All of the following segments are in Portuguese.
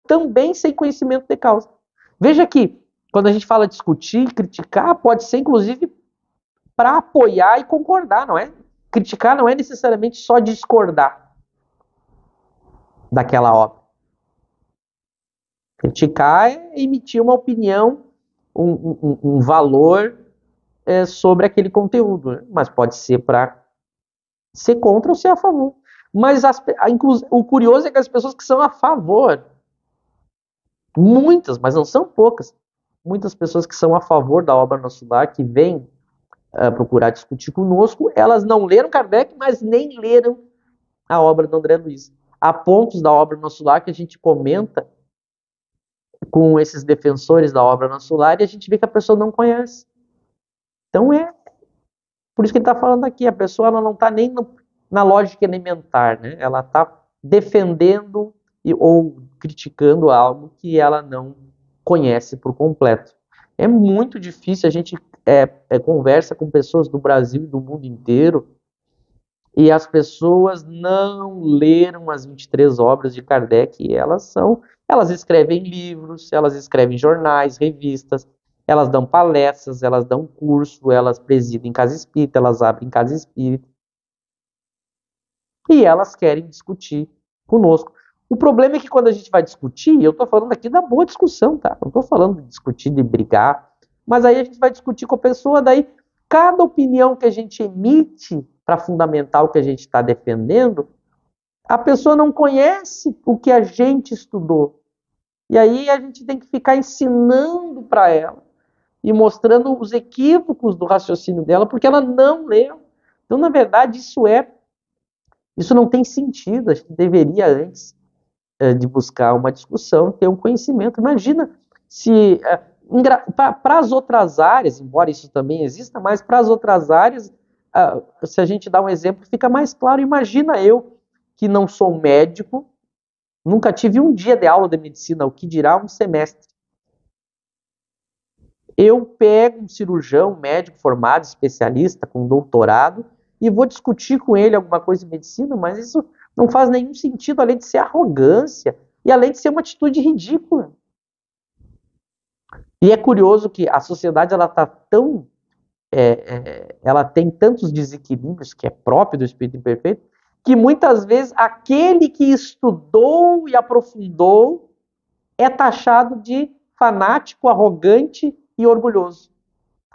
também sem conhecimento de causa. Veja que, quando a gente fala discutir, criticar, pode ser inclusive para apoiar e concordar, não é? Criticar não é necessariamente só discordar daquela obra. Criticar é emitir uma opinião, um valor sobre aquele conteúdo, né? Mas pode ser para ser contra ou ser a favor. Mas o curioso é que as pessoas que são a favor, muitas, mas não são poucas, muitas pessoas que são a favor da obra Nosso Lar, que vêm procurar discutir conosco, elas não leram Kardec, mas nem leram a obra do André Luiz. Há pontos da obra Nosso Lar que a gente comenta com esses defensores da obra Nosso Lar e a gente vê que a pessoa não conhece. Então por isso que ele está falando aqui, a pessoa ela não está nem na lógica elementar, né? Ela está defendendo ou criticando algo que ela não conhece por completo. É muito difícil, a gente conversa com pessoas do Brasil e do mundo inteiro e as pessoas não leram as 23 obras de Kardec e elas escrevem livros, elas escrevem jornais, revistas, elas dão palestras, elas dão curso, elas presidem casa espírita, elas abrem casa espírita. E elas querem discutir conosco. O problema é que quando a gente vai discutir, eu estou falando aqui da boa discussão, tá? Não estou falando de discutir, de brigar, mas aí a gente vai discutir com a pessoa, daí cada opinião que a gente emite para fundamentar o que a gente está defendendo, a pessoa não conhece o que a gente estudou. E aí a gente tem que ficar ensinando para ela e mostrando os equívocos do raciocínio dela, porque ela não leu. Então, na verdade, isso não tem sentido. A gente deveria, antes de buscar uma discussão, ter um conhecimento. Imagina se, para as outras áreas, embora isso também exista, mas para as outras áreas, se a gente dá um exemplo, fica mais claro. Imagina eu, que não sou médico, nunca tive um dia de aula de medicina, o que dirá um semestre. Eu pego um cirurgião, um médico formado, especialista, com doutorado, e vou discutir com ele alguma coisa de medicina, mas isso não faz nenhum sentido, além de ser arrogância, e além de ser uma atitude ridícula. E é curioso que a sociedade ela está tão... ela tem tantos desequilíbrios, que é próprio do espírito imperfeito, que muitas vezes aquele que estudou e aprofundou é taxado de fanático, arrogante e orgulhoso.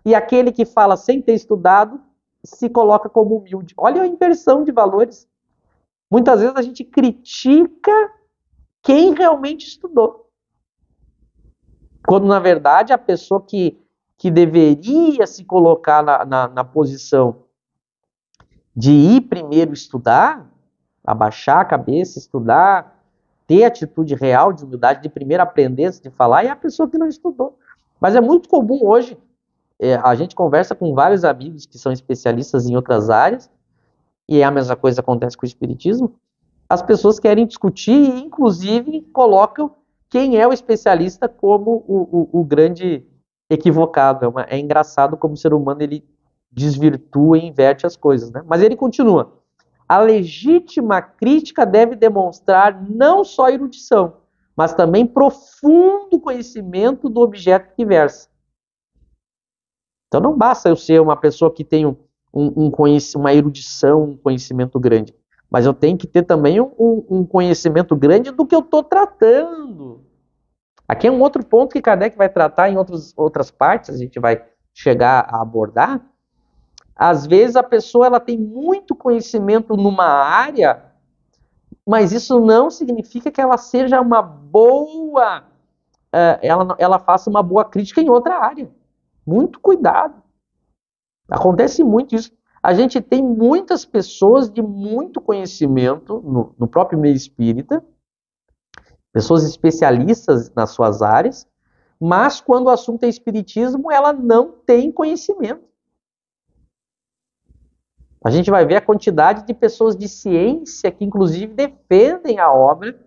E aquele que fala sem ter estudado se coloca como humilde. Olha a inversão de valores. Muitas vezes a gente critica quem realmente estudou. Quando, na verdade, a pessoa que deveria se colocar na posição de ir primeiro estudar, abaixar a cabeça, estudar, ter atitude real de humildade, de primeiro aprender antes de falar, é a pessoa que não estudou. Mas é muito comum hoje, a gente conversa com vários amigos que são especialistas em outras áreas, e a mesma coisa acontece com o espiritismo, as pessoas querem discutir e, inclusive, colocam quem é o especialista como o grande equivocado. É engraçado como o ser humano ele desvirtua e inverte as coisas, né? Mas ele continua. A legítima crítica deve demonstrar não só erudição, mas também profundo conhecimento do objeto que versa. Então não basta eu ser uma pessoa que tem uma erudição, um conhecimento grande, mas eu tenho que ter também um conhecimento grande do que eu estou tratando. Aqui é um outro ponto que Kardec vai tratar em outras partes, a gente vai chegar a abordar. Às vezes a pessoa ela tem muito conhecimento numa área, mas isso não significa que ela seja uma boa, ela faça uma boa crítica em outra área. Muito cuidado. Acontece muito isso. A gente tem muitas pessoas de muito conhecimento no próprio meio espírita, pessoas especialistas nas suas áreas, mas quando o assunto é espiritismo, ela não tem conhecimento. A gente vai ver a quantidade de pessoas de ciência que, inclusive, defendem a obra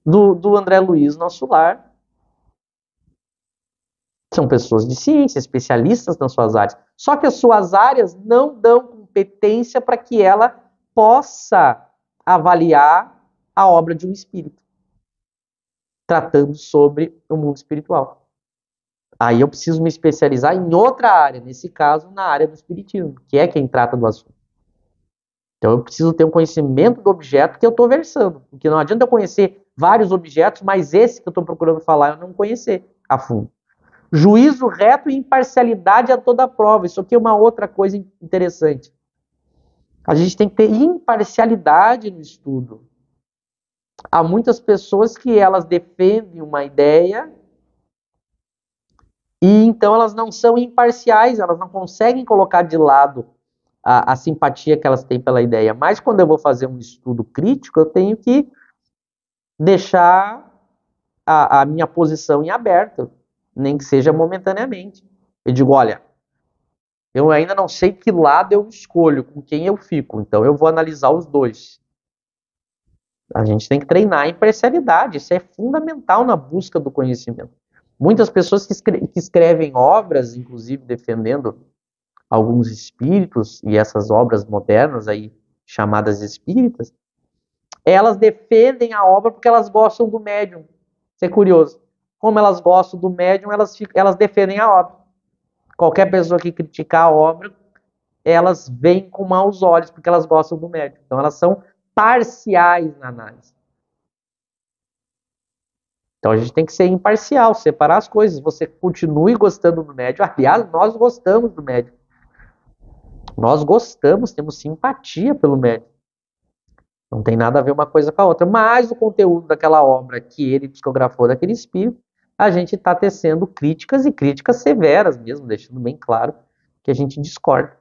do André Luiz Nosso Lar. São pessoas de ciência, especialistas nas suas áreas. Só que as suas áreas não dão competência para que ela possa avaliar a obra de um espírito. tratando sobre o mundo espiritual. Aí eu preciso me especializar em outra área, nesse caso, na área do espiritismo, que é quem trata do assunto. Então eu preciso ter um conhecimento do objeto que eu estou versando, porque não adianta eu conhecer vários objetos, mas esse que eu estou procurando falar eu não conhecer a fundo. Juízo reto e imparcialidade a toda prova. Isso aqui é uma outra coisa interessante. A gente tem que ter imparcialidade no estudo. Há muitas pessoas que elas defendem uma ideia e então elas não são imparciais, elas não conseguem colocar de lado a simpatia que elas têm pela ideia. Mas quando eu vou fazer um estudo crítico, eu tenho que deixar a minha posição em aberto, nem que seja momentaneamente. Eu digo, olha, eu ainda não sei que lado eu escolho, com quem eu fico, então eu vou analisar os dois. A gente tem que treinar a imparcialidade, isso é fundamental na busca do conhecimento. Muitas pessoas que escrevem obras, inclusive defendendo alguns espíritos, e essas obras modernas aí, chamadas espíritas, elas defendem a obra porque elas gostam do médium. Isso é curioso. Como elas gostam do médium, elas defendem a obra. Qualquer pessoa que criticar a obra, elas veem com maus olhos, porque elas gostam do médium. Então elas são parciais na análise. Então a gente tem que ser imparcial, separar as coisas. Você continue gostando do médium. Aliás, nós gostamos do médium. Nós gostamos, temos simpatia pelo médium. Não tem nada a ver uma coisa com a outra. Mas o conteúdo daquela obra que ele psicografou daquele espírito, a gente está tecendo críticas e críticas severas mesmo, deixando bem claro que a gente discorda.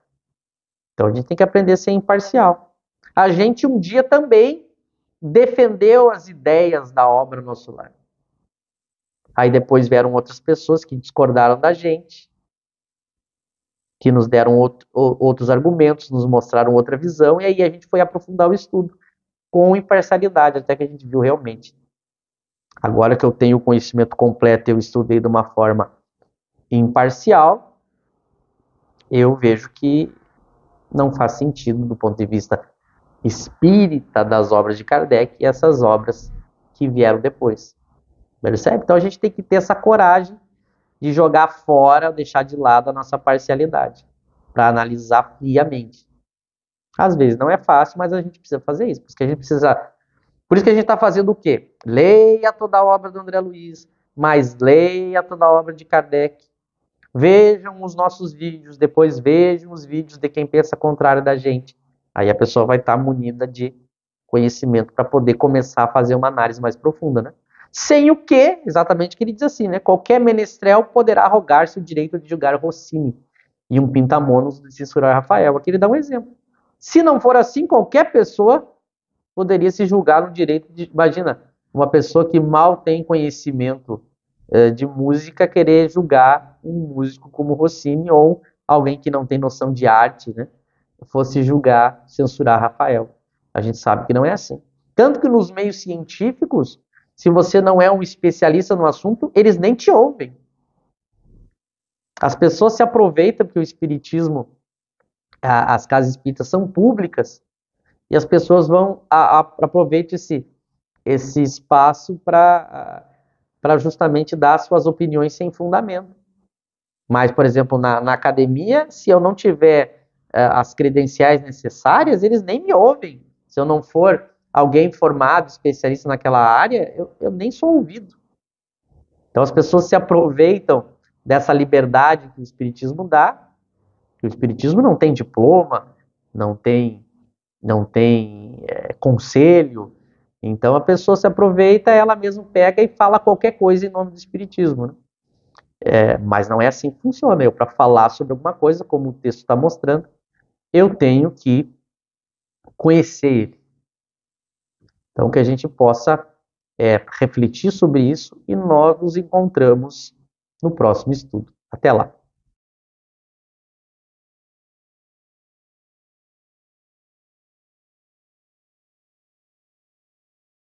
Então a gente tem que aprender a ser imparcial. A gente um dia também defendeu as ideias da obra Nosso Lar. Aí depois vieram outras pessoas que discordaram da gente, que nos deram outros argumentos, nos mostraram outra visão, e aí a gente foi aprofundar o estudo com imparcialidade, até que a gente viu realmente. Agora que eu tenho o conhecimento completo, eu estudei de uma forma imparcial, eu vejo que não faz sentido do ponto de vista espírita das obras de Kardec e essas obras que vieram depois. Percebe? Então a gente tem que ter essa coragem de jogar fora, deixar de lado a nossa parcialidade, para analisar friamente. Às vezes não é fácil, mas a gente precisa fazer isso, porque a gente precisa. Por isso que a gente está fazendo o quê? Leia toda a obra do André Luiz, mas leia toda a obra de Kardec. Vejam os nossos vídeos, depois vejam os vídeos de quem pensa contrário da gente. Aí a pessoa vai estar munida de conhecimento para poder começar a fazer uma análise mais profunda, né? Sem o que, exatamente o que ele diz assim, né? Qualquer menestrel poderá arrogar-se o direito de julgar Rossini e um pintamonos de censurar Rafael. Aqui ele dá um exemplo. Se não for assim, qualquer pessoa poderia se julgar no direito de... Imagina, uma pessoa que mal tem conhecimento de música querer julgar um músico como Rossini ou alguém que não tem noção de arte, né? Fosse julgar, censurar Rafael. A gente sabe que não é assim. Tanto que nos meios científicos, se você não é um especialista no assunto, eles nem te ouvem. As pessoas se aproveitam que o espiritismo, as casas espíritas são públicas, e as pessoas aproveitam esse espaço para justamente dar suas opiniões sem fundamento. Mas, por exemplo, na academia, se eu não tiver as credenciais necessárias, eles nem me ouvem. Se eu não for alguém formado, especialista naquela área, eu nem sou ouvido. Então as pessoas se aproveitam dessa liberdade que o Espiritismo dá, que o Espiritismo não tem diploma, não tem conselho, então a pessoa se aproveita, ela mesma pega e fala qualquer coisa em nome do Espiritismo, né? Mas não é assim que funciona. Eu, para falar sobre alguma coisa, como o texto está mostrando, eu tenho que conhecer ele. Então, que a gente possa refletir sobre isso e nós nos encontramos no próximo estudo. Até lá!